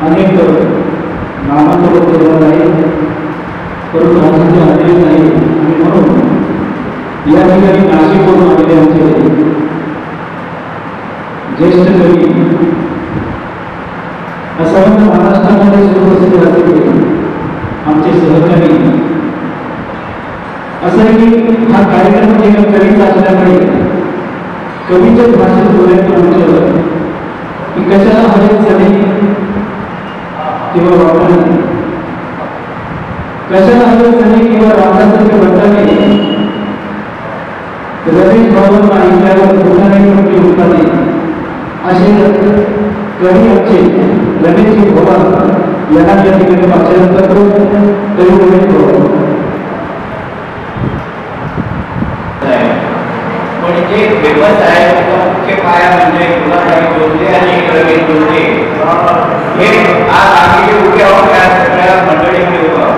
अनेक नामांतर केलेलं नाही, परंतु माणसाचे अंतिम नाही. आणि म्हणून या ठिकाणी नाशिकवरून आलेले आमचे ज्येष्ठ कवी असं महाराष्ट्रामध्ये सुप्रसिद्ध असलेले आमचे सहकारी असं की हा कार्यक्रम म्हणजे कवीचा असल्यामुळे कवीच्याच भाषेत बोलायचं म्हटलं की कशाला हवेत चढे किंवा वापरणे, कशाला हवेत चढे किंवा रामदासांच्या भट्टाने रमेश भावांना ऐकल्यावर बोलणारे मोठे उत्पादे असे कवी आमचे रमेशजी भोवा यांना या ठिकाणी पाचारण करतो. कवी रमेश भोवा म्हणजे फेमस आहे मुख्य पाया म्हणजे गुलाबराव जोंधे आणि रवी जोंधे हे आज आम्ही जे उभे आहोत त्या सगळ्या मंडळींनी उभं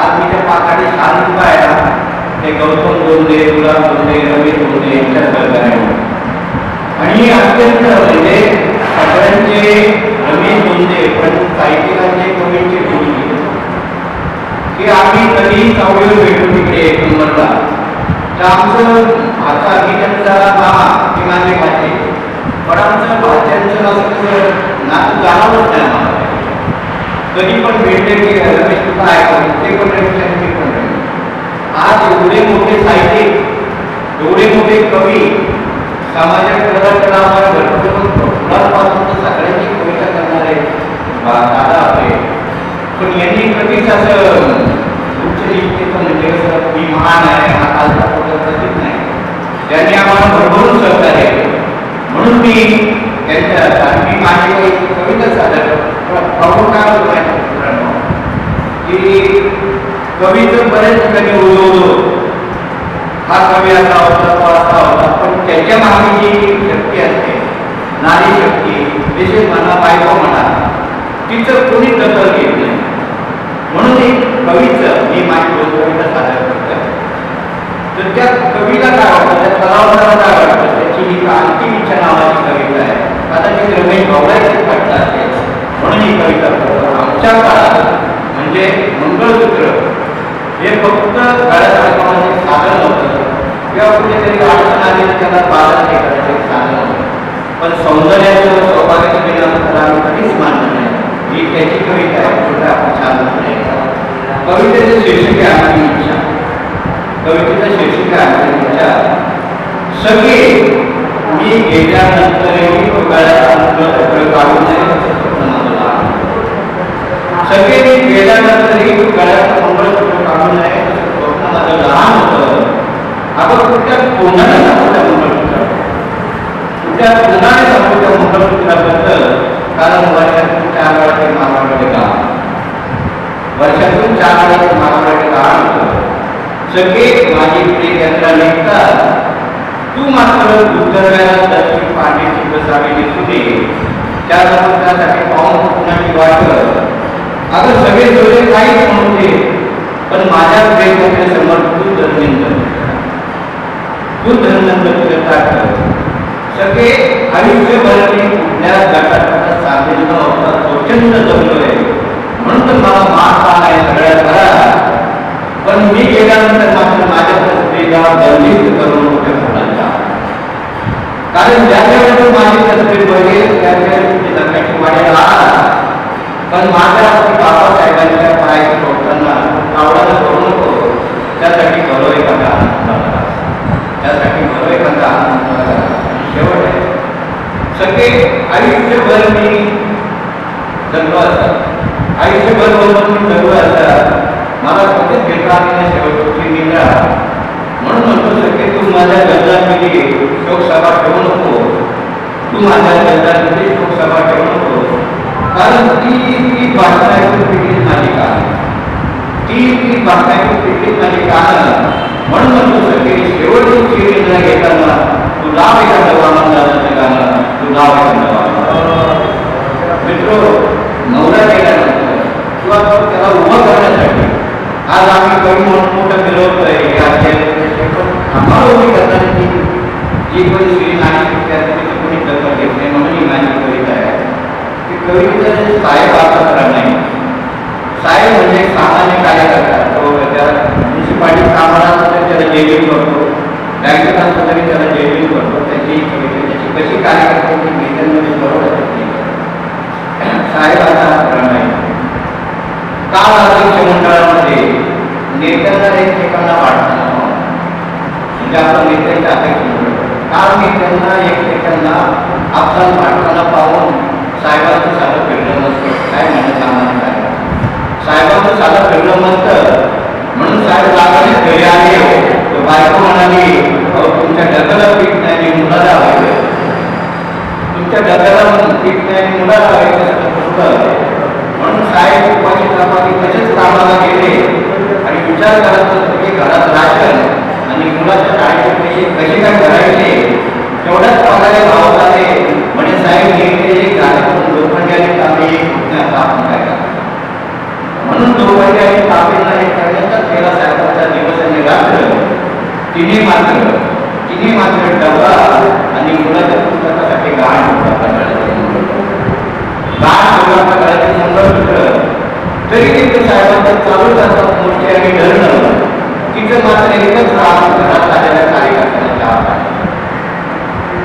आज मी त्या पाकाने छान उभा आहे ना ते गौतम जोंधे, गुलाब जोंधे, रवी जोंधे यांच्या सहकार्याने आणि अत्यंत म्हणजे सगळ्यांचे रवी जोंधे पण साहित्यिकांचे कवींचे जोंधे की आम्ही कधी सावळीवर भेटू तिकडे एक नंबरला तर आमचं आता मी त्यांचा मामा ते माझे भाचे पण आमचं भाच्यांचं असं कसं नातं जाणवत नाही आम्हाला. कधी पण भेटले की रमेश तुला आहे ते पण रमेशांचे पण आज एवढे मोठे साहित्यिक एवढे मोठे कवी समाजात प्रदानावर मुलांपासून तर सगळ्यांची कविता करणारे दादा आपले पण यांनी कधीच असं म्हणजे कसं मी महान आहे हा कालचा प्रतीक नाही. त्यांनी आम्हाला भरभरून सहकार्य केलं म्हणून मी त्यांच्या मी माझी काही कविता सादर प्रमुखात की कवीचं बरेच ठिकाणी उजवलो हा कवी असा होता तो असा होता पण त्याच्या मागे जी शक्ती असते नारी शक्ती विशेष म्हणा बायको म्हणा तिचं कोणी दखल घेत नाही. म्हणून एक कवीचं मी माझी दोन कविता सादर करतो तर त्या कवीला काय वाटतं त्या कलावंताला काय वाटतं त्याची ही अंतिम इच्छा नावाची कविता आहे. कदाचित रमेश भाऊलाही वाटतं असेल म्हणून ही कविता करतो. आमच्या काळात म्हणजे मंगळसूत्र हे फक्त गळ्यात अडकवण्याचे साधन होतं किंवा कुठेतरी अडचण आली त्याला पालन हे करायचं साधन होतं पण सौंदर्याचं सौभाग्याचं बिना त्याला आम्ही कधीच मानलं नाही. ही त्याची कविता आहे कुठे आपण छान नाही. कवितेचं शीर्षक आहे आपली इच्छा. कवितेचं शीर्षक आहे आपली इच्छा. सगळे मी गेल्यानंतरही काढू नये सगळे मी गेल्यानंतरही गळ्यात मंगळसूत्र काढू नये स्वप्न माझं लहान होतं. अगं कुठल्या कोणाला सांगू त्या मंगळसूत्र कुठल्या कोणाने सांगू त्या मंगळसूत्राबद्दल कारण वर्षातून 4 वेळा ते मागावले काम वर्षातून 4 वेळा ते मागावले काम सगळे माझी प्रिय यात्रा निघतात तू मात्र उतरव्याला दर्शन पाण्याची बसावी दिसुने त्या समुद्रासाठी पाहून कुणाची वाट अगं सगळे जोडे काहीच म्हणते पण माझ्या प्रेमाच्या समोर तू धनंद करता सगळे आयुष्यभर कुठल्या गटात सामील न होता प्रचंड जमलोय म्हणून तर मला मार्क आलाय सगळ्या घरात पण मी गेल्यानंतर मात्र माझ्या तस्वीरीला बंदिस्त करून मोठ्या मुलांच्या कारण ज्या वेळेस माझी तस्वीर बघेल त्यावेळेस जगाची वाढेल पण माझ्या बाबासाहेबांच्या पायाच्या ठोकताना आवडायला करू नको त्यासाठी बरो एखादा आनंद त्यासाठी बरो एखादा आनंद शेवट आहे. सगळे आयुष्यभर मी जगलो असतात आयुष्यभर बरोबर मी जगलो असतात मला कधीच भेटला नाही शेवटची मित्र म्हणून म्हणतो सगळे तू माझ्या गरजांमध्ये शोकसभा ठेवू नको तू माझ्या गरजांमध्ये शोकसभा ठेवू नको कारण ती भाषा ऐकून पिढीत माझी कान ती भाषा ऐकून पिढीत माझी कान म्हणून म्हणतो सगळे शेवटची चिरी न घेताना तू लाव एखादं आनंदाचं गाणं तू लाव एखादं मित्र नवरा केल्यानंतर किंवा त्याला उभं करण्यासाठी आज आम्ही कवी म्हणून मोठं फिरवतोय आम्हाला उभी करण्याची जी कोणी स्त्री नाही त्याची कोणी दखल घेत नाही म्हणून ही माझी कविता आहे. की कवितेचं साहेब एकमेकांना आपसात वाटताना पाहून साहेबांचं साधं फिरणं नसतं. काय म्हणणं सामान्य काय साहेबांचं साधं फिरणं नसतं म्हणून साहेब लागले घरी आले. बायको म्हणाली, तुमच्या डब्याला पीठ नाही आणि मुलाला व्हायचं, तुमच्या डब्याला पीठ नाही आणि मुलाला व्हायचं म्हणून साहेब उपाशी कामाची कसेच कामाला गेले आणि विचार करत असतो की घरात राशन आणि मुलाच्या शाळेचे पैसे कसे काय करायचे. तेवढ्याच पगारे भाव झाले म्हणजे साहेब नेमके घरातून लोखंडी तांबे आपण काय करतो म्हणून लोखंडी आणि तांबे नाही करण्याचा केला साहेबांचा दिवस आणि रात्र. तिने मात्र डबा आणि मुलाच्या पुस्तकासाठी गाण तरी तिथे साहेबांचं चालू करतात मोर्चे आणि धरणं. तिथं मात्र एकच राहून घरात आलेल्या कार्यकर्त्यांच्या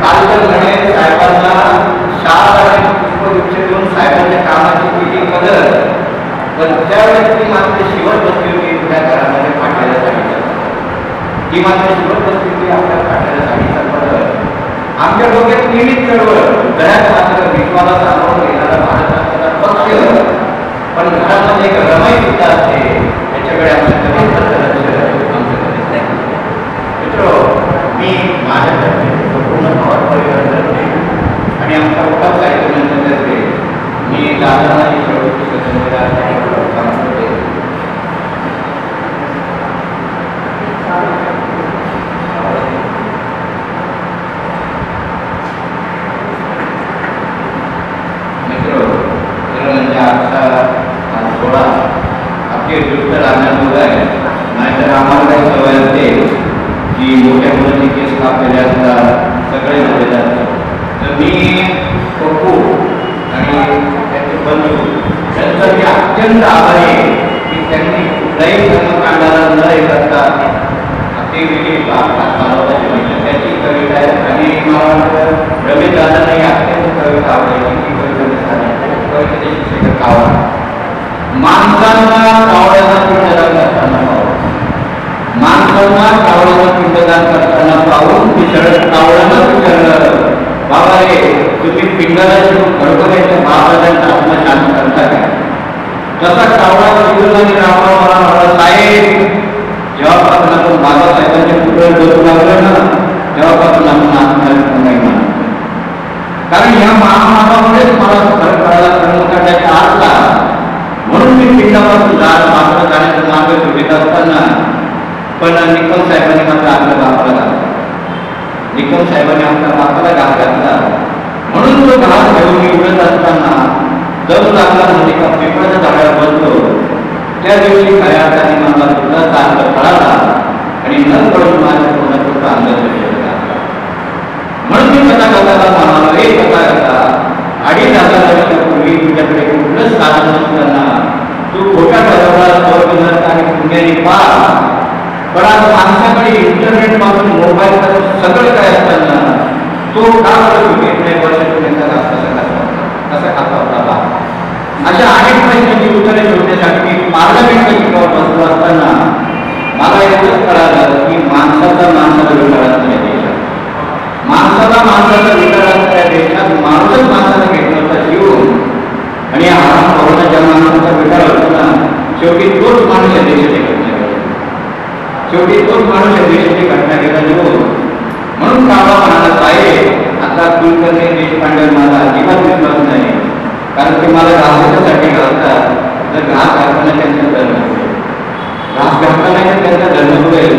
काल तर म्हणे साहेबांना शाळा आणि पुष्पगुच्छ देऊन साहेबांच्या कामाची केली कदर. पण त्यावेळेस ती मात्र शिवत बसली होती त्या घरामध्ये फाटलेल्या साडीचा. ती मात्र शिवत बसली होती आपल्या फाटलेल्या साडीचा पदर. आमच्या डोक्यात नेहमीच चळवळ घरात मात्र विश्वाला सामावून घेणारा महाराष्ट्राचा पक्ष पण घरामध्ये एक रमाई सुद्धा असते त्याच्याकडे आमचं कधीच लक्ष आमचं कधीच नाही. मित्र मी माझ्याकडे संपूर्ण भावात परिवार करते आणि आमच्या मोठा कार्यक्रम करते. मी दादांना शेवटची स्वतंत्र काम करते. थोडा आपली दृष्ट राहण्याजोगा आहे. नाहीतर आम्हाला काही सवय असते की मोठ्या मुलांची केस कापलेले असतात, सगळे झालेले असतात. तर मी पप्पू आणि त्याचे बंधू त्यांचा मी अत्यंत आभारी आहे की त्यांनी कुठल्याही कर्मकांडाला न करता अति वेगळी त्याची कविता आहे. आणि मला वाटतं रवी दादांनाही अत्यंत कविता आवडली. ती कविता कवितेचे शिक्षक आवडतात. माणसांना कावळ्याला पिंडदान करताना पाहून पिंडदान करताना पाहून कावळ्याला विचारलं, बाबा रे तुम्ही पिंडाला शिवून गडबड्याच्या बाबाजांचा आत्मा शांत करता काय. जसा कावळा शिवून आणि रामराव मला म्हणाला, साहेब जेव्हापासून आपण बाबासाहेबांच्या पुतळे बसू लागलो ना तेव्हापासून आपण आत्महत्या नाही म्हणतो. कारण या महामार्गामुळेच मला फरक कळाला कर्मकांडाच्या आतला. म्हणून मी पिंडापासून मात्र जाण्याचा मार्ग शोधित असताना पण निकम साहेबांनी मात्र आपल्या बापाला घातला. निकम साहेबांनी आपल्या बापाला घात घातला. म्हणून तो घात घेऊन मी उडत असताना जर लागला म्हणजे का पिंपळाच्या झाडावर बसलो. त्या दिवशी खऱ्या अर्थाने मला सुद्धा चांगलं कळाला आणि न कळून माझ्या तोंडात अंदाज म्हणून मी कथा करताना म्हणालो, हे कथा करता 2,500 वर्षापूर्वी तुझ्याकडे कुठलंच साधन नसताना तू खोट्या ठरवला आणि पुण्याने पार. पण आज माणसाकडे इंटरनेट पासून मोबाईल पासून सगळं काय असताना तो का घेत नाही वर्षात कसा खाता होता. अशा अनेक प्रश्नांची उत्तरे शोधण्यासाठी पार्लमेंटच्या ठिकाणी बसलो असताना मला एवढंच कळालं की माणसाचा विचार असणाऱ्या देशात माणसाचा विचार असणाऱ्या देशात माणूसच माणसाला घेतला होता जीवन. आणि आराम कोरोना ज्या माणसाचा विचार होता ना शेवटी तोच माणूस या देशाची घटना केला. जीवन म्हणून बाबा म्हणाला, साहेब आता कुलकर्णी देशपांडे माझा अजिबात विश्वास नाही. कारण ते मला घासासाठी घालतात. जर घास घालताना त्यांचा धर्म घास घालताना त्यांचा धर्म होईल